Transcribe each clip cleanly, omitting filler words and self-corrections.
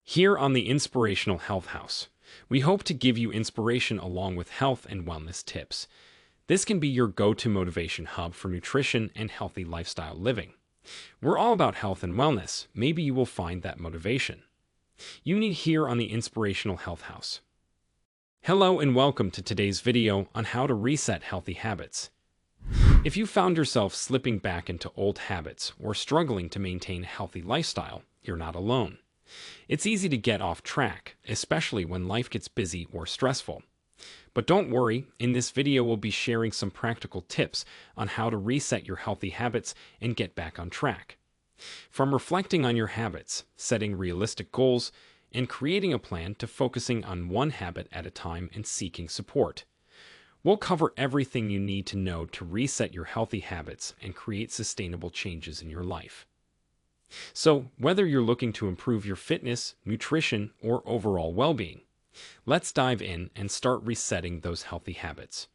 Here on the Inspirational Health House, we hope to give you inspiration along with health and wellness tips. This can be your go-to motivation hub for nutrition and healthy lifestyle living. We're all about health and wellness. Maybe you will find that motivation you need here on the Inspirational Health House. Hello and welcome to today's video on how to reset healthy habits. If you found yourself slipping back into old habits or struggling to maintain a healthy lifestyle, you're not alone. It's easy to get off track, especially when life gets busy or stressful. But don't worry, in this video we'll be sharing some practical tips on how to reset your healthy habits and get back on track. From reflecting on your habits, setting realistic goals, and creating a plan to focusing on one habit at a time and seeking support. We'll cover everything you need to know to reset your healthy habits and create sustainable changes in your life. So, whether you're looking to improve your fitness, nutrition, or overall well-being, let's dive in and start resetting those healthy habits.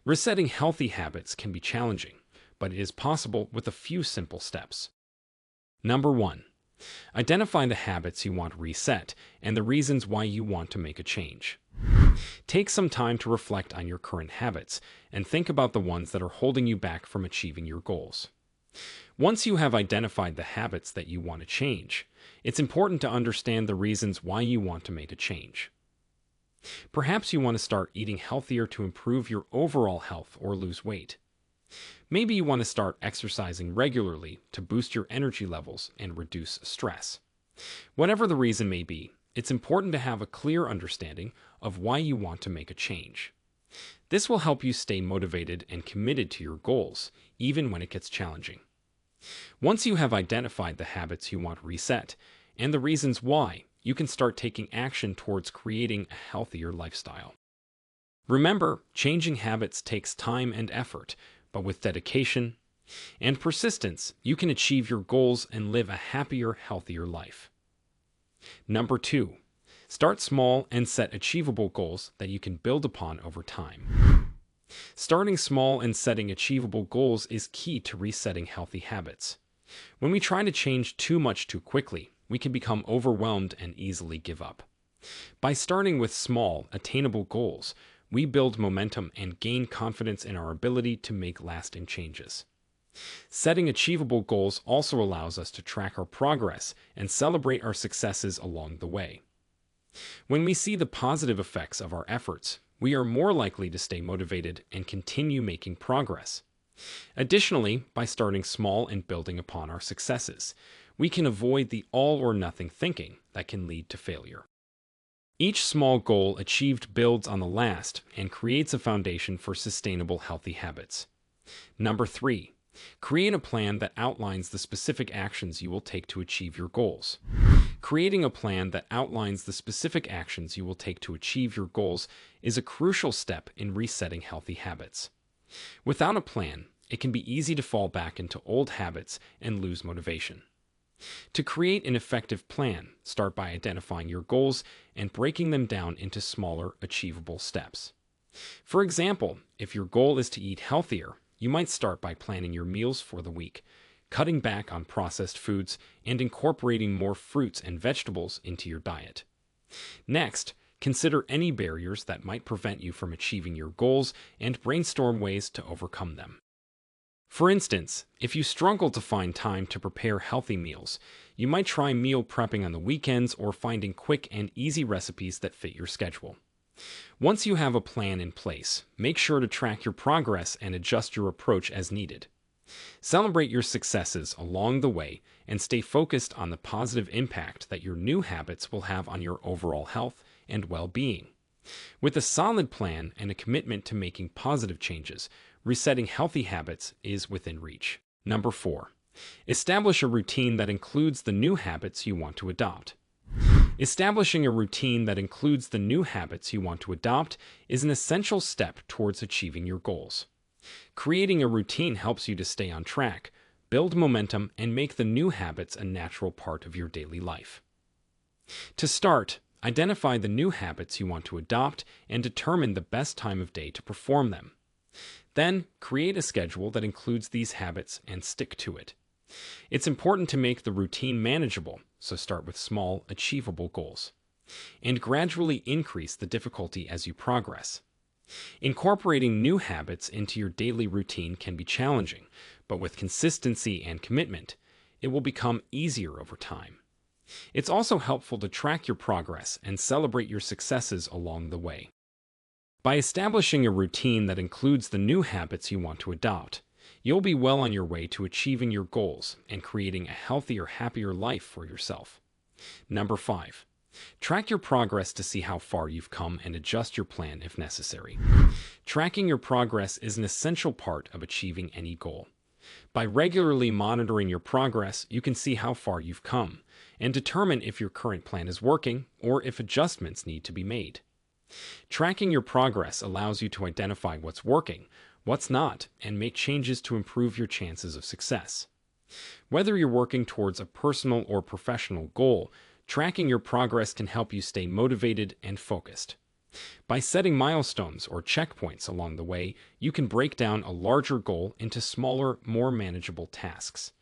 Resetting healthy habits can be challenging, but it is possible with a few simple steps. Number 1. Identify the habits you want reset and the reasons why you want to make a change. Take some time to reflect on your current habits and think about the ones that are holding you back from achieving your goals. Once you have identified the habits that you want to change, it's important to understand the reasons why you want to make a change. Perhaps you want to start eating healthier to improve your overall health or lose weight. Maybe you want to start exercising regularly to boost your energy levels and reduce stress. Whatever the reason may be, it's important to have a clear understanding of why you want to make a change. This will help you stay motivated and committed to your goals, even when it gets challenging. Once you have identified the habits you want reset and the reasons why, you can start taking action towards creating a healthier lifestyle. Remember, changing habits takes time and effort, but with dedication and persistence, you can achieve your goals and live a happier, healthier life. Number 2. Start small and set achievable goals that you can build upon over time. Starting small and setting achievable goals is key to resetting healthy habits. When we try to change too much too quickly, we can become overwhelmed and easily give up. By starting with small, attainable goals, we build momentum and gain confidence in our ability to make lasting changes. Setting achievable goals also allows us to track our progress and celebrate our successes along the way. When we see the positive effects of our efforts, we are more likely to stay motivated and continue making progress. Additionally, by starting small and building upon our successes, we can avoid the all-or-nothing thinking that can lead to failure. Each small goal achieved builds on the last and creates a foundation for sustainable healthy habits. Number 3. Create a plan that outlines the specific actions you will take to achieve your goals. Creating a plan that outlines the specific actions you will take to achieve your goals is a crucial step in resetting healthy habits. Without a plan, it can be easy to fall back into old habits and lose motivation. To create an effective plan, start by identifying your goals and breaking them down into smaller, achievable steps. For example, if your goal is to eat healthier, you might start by planning your meals for the week, cutting back on processed foods, and incorporating more fruits and vegetables into your diet. Next, consider any barriers that might prevent you from achieving your goals and brainstorm ways to overcome them. For instance, if you struggle to find time to prepare healthy meals, you might try meal prepping on the weekends or finding quick and easy recipes that fit your schedule. Once you have a plan in place, make sure to track your progress and adjust your approach as needed. Celebrate your successes along the way and stay focused on the positive impact that your new habits will have on your overall health and well-being. With a solid plan and a commitment to making positive changes, resetting healthy habits is within reach. Number 4. Establish a routine that includes the new habits you want to adopt. Establishing a routine that includes the new habits you want to adopt is an essential step towards achieving your goals. Creating a routine helps you to stay on track, build momentum, and make the new habits a natural part of your daily life. To start, identify the new habits you want to adopt and determine the best time of day to perform them. Then, create a schedule that includes these habits and stick to it. It's important to make the routine manageable so start with small, achievable goals. And gradually increase the difficulty as you progress. Incorporating new habits into your daily routine can be challenging, but with consistency and commitment, it will become easier over time. It's also helpful to track your progress and celebrate your successes along the way. By establishing a routine that includes the new habits you want to adopt, you'll be well on your way to achieving your goals and creating a healthier, happier life for yourself. Number 5. Track your progress to see how far you've come and adjust your plan if necessary. Tracking your progress is an essential part of achieving any goal. By regularly monitoring your progress, you can see how far you've come and determine if your current plan is working or if adjustments need to be made. Tracking your progress allows you to identify what's working, what's not, and make changes to improve your chances of success. Whether you're working towards a personal or professional goal, tracking your progress can help you stay motivated and focused. By setting milestones or checkpoints along the way, you can break down a larger goal into smaller, more manageable tasks.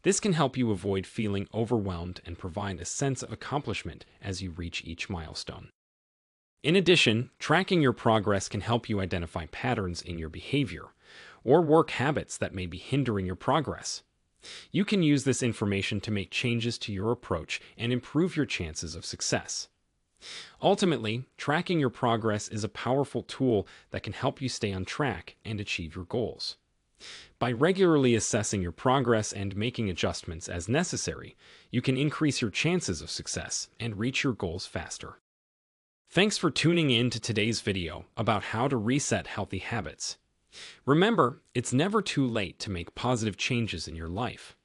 This can help you avoid feeling overwhelmed and provide a sense of accomplishment as you reach each milestone. In addition, tracking your progress can help you identify patterns in your behavior or work habits that may be hindering your progress. You can use this information to make changes to your approach and improve your chances of success. Ultimately, tracking your progress is a powerful tool that can help you stay on track and achieve your goals. By regularly assessing your progress and making adjustments as necessary, you can increase your chances of success and reach your goals faster. Thanks for tuning in to today's video about how to reset healthy habits. Remember, it's never too late to make positive changes in your life.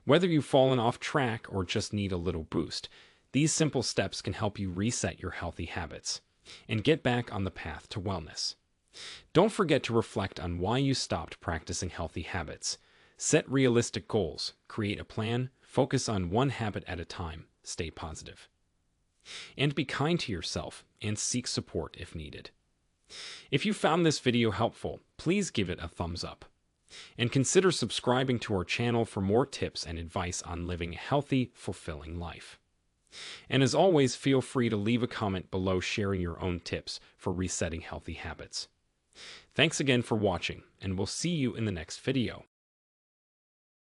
Whether you've fallen off track or just need a little boost, these simple steps can help you reset your healthy habits and get back on the path to wellness. Don't forget to reflect on why you stopped practicing healthy habits. Set realistic goals, create a plan, focus on one habit at a time, stay positive. And be kind to yourself and seek support if needed. If you found this video helpful, please give it a thumbs up. And consider subscribing to our channel for more tips and advice on living a healthy, fulfilling life. And as always, feel free to leave a comment below sharing your own tips for resetting healthy habits. Thanks again for watching, and we'll see you in the next video.